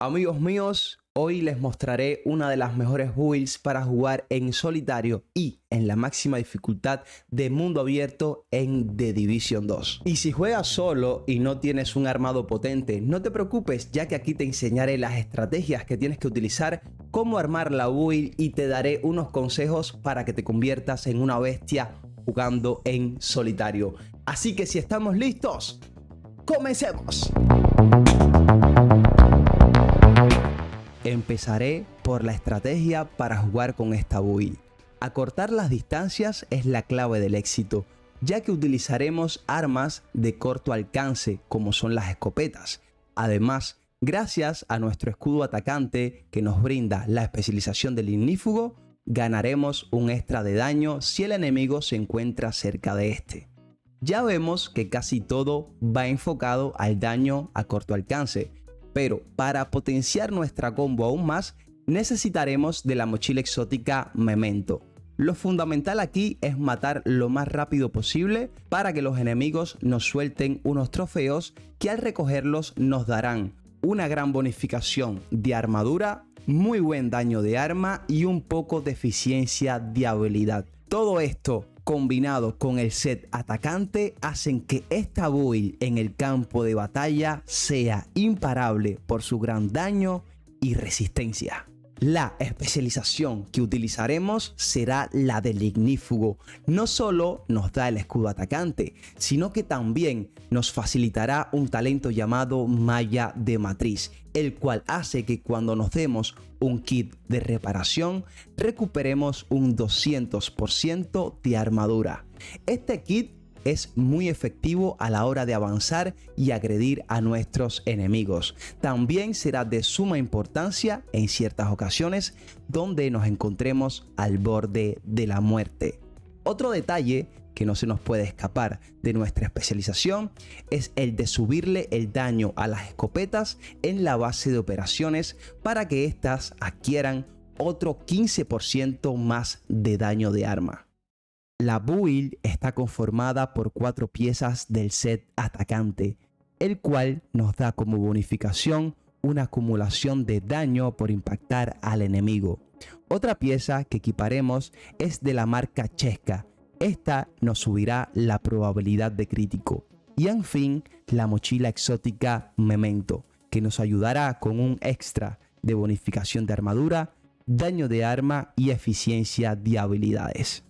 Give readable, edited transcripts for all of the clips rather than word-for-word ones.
Amigos míos, hoy les mostraré una de las mejores builds para jugar en solitario y en la máxima dificultad de mundo abierto en The Division 2. Y si juegas solo y no tienes un armado potente, no te preocupes, ya que aquí te enseñaré las estrategias que tienes que utilizar, cómo armar la build y te daré unos consejos para que te conviertas en una bestia jugando en solitario. Así que si estamos listos, ¡comencemos! Empezaré por la estrategia para jugar con esta build. Acortar las distancias es la clave del éxito, ya que utilizaremos armas de corto alcance como son las escopetas. Además, gracias a nuestro escudo atacante que nos brinda la especialización del ignífugo, ganaremos un extra de daño si el enemigo se encuentra cerca de este. Ya vemos que casi todo va enfocado al daño a corto alcance, pero para potenciar nuestra combo aún más, necesitaremos de la mochila exótica Memento. Lo fundamental aquí es matar lo más rápido posible para que los enemigos nos suelten unos trofeos que al recogerlos nos darán una gran bonificación de armadura, muy buen daño de arma y un poco de eficiencia de habilidad. Todo esto combinado con el set atacante hacen que esta build en el campo de batalla sea imparable por su gran daño y resistencia. La especialización que utilizaremos será la del ignífugo. No solo nos da el escudo atacante, sino que también nos facilitará un talento llamado Malla de Matriz, el cual hace que cuando nos demos un kit de reparación, recuperemos un 200% de armadura. Este kit es muy efectivo a la hora de avanzar y agredir a nuestros enemigos. También será de suma importancia en ciertas ocasiones donde nos encontremos al borde de la muerte. Otro detalle que no se nos puede escapar de nuestra especialización es el de subirle el daño a las escopetas en la base de operaciones para que éstas adquieran otro 15% más de daño de arma. La build está conformada por 4 piezas del set atacante, el cual nos da como bonificación una acumulación de daño por impactar al enemigo. Otra pieza que equiparemos es de la marca Chesca. Esta nos subirá la probabilidad de crítico. Y en fin, la mochila exótica Memento, que nos ayudará con un extra de bonificación de armadura, daño de arma y eficiencia de habilidades.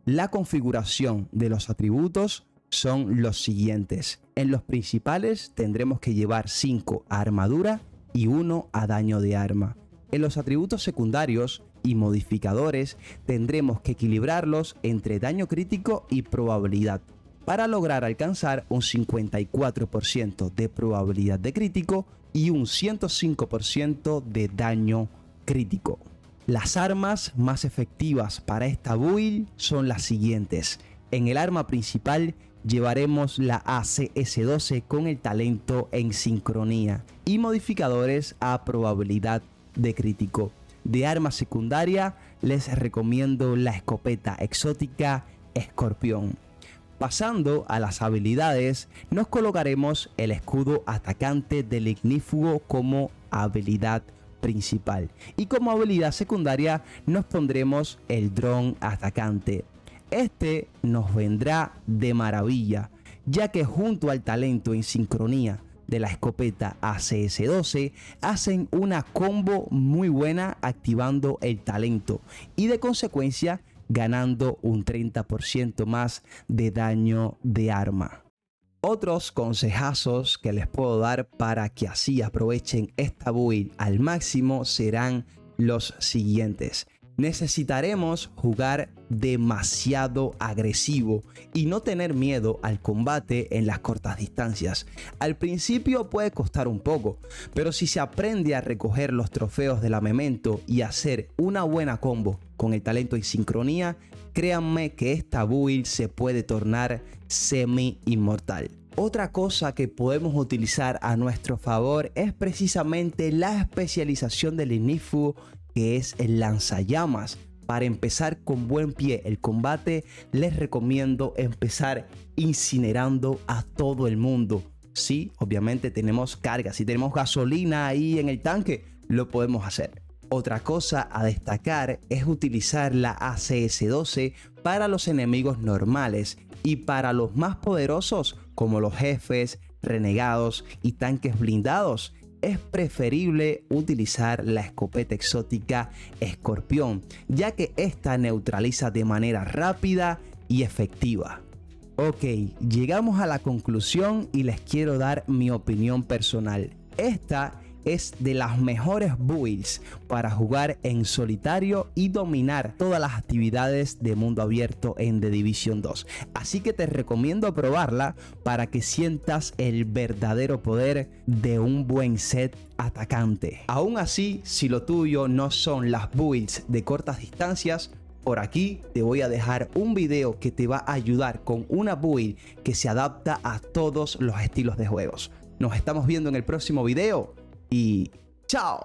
La configuración de los atributos son los siguientes. En los principales tendremos que llevar 5 a armadura y 1 a daño de arma. En los atributos secundarios y modificadores tendremos que equilibrarlos entre daño crítico y probabilidad para lograr alcanzar un 54% de probabilidad de crítico y un 105% de daño crítico. Las armas más efectivas para esta build son las siguientes. En el arma principal llevaremos la ACS-12 con el talento en sincronía y modificadores a probabilidad de crítico. De arma secundaria les recomiendo la escopeta exótica Escorpión. Pasando a las habilidades, nos colocaremos el escudo atacante del ignífugo como habilidad principal y como habilidad secundaria nos pondremos el dron atacante. Este nos vendrá de maravilla, ya que junto al talento en sincronía de la escopeta ACS-12 hacen una combo muy buena activando el talento y de consecuencia ganando un 30% más de daño de arma. Otros consejazos que les puedo dar para que así aprovechen esta build al máximo serán los siguientes. Necesitaremos jugar demasiado agresivo y no tener miedo al combate en las cortas distancias. Al principio puede costar un poco, pero si se aprende a recoger los trofeos de la Memento y hacer una buena combo con el talento en sincronía, créanme que esta build se puede tornar semi-inmortal. Otra cosa que podemos utilizar a nuestro favor es precisamente la especialización del ignífugo, que es el lanzallamas. Para empezar con buen pie el combate, les recomiendo empezar incinerando a todo el mundo. Si obviamente tenemos carga, si tenemos gasolina ahí en el tanque, lo podemos hacer. Otra cosa a destacar es utilizar la ACS-12 para los enemigos normales y para los más poderosos como los jefes, renegados y tanques blindados. Es preferible utilizar la escopeta exótica Escorpión, ya que esta neutraliza de manera rápida y efectiva. Ok, llegamos a la conclusión y les quiero dar mi opinión personal. Esta es de las mejores builds para jugar en solitario y dominar todas las actividades de mundo abierto en The Division 2. Así que te recomiendo probarla para que sientas el verdadero poder de un buen set atacante. Aún así, si lo tuyo no son las builds de cortas distancias, por aquí te voy a dejar un video que te va a ayudar con una build que se adapta a todos los estilos de juegos. Nos estamos viendo en el próximo video y ¡chao!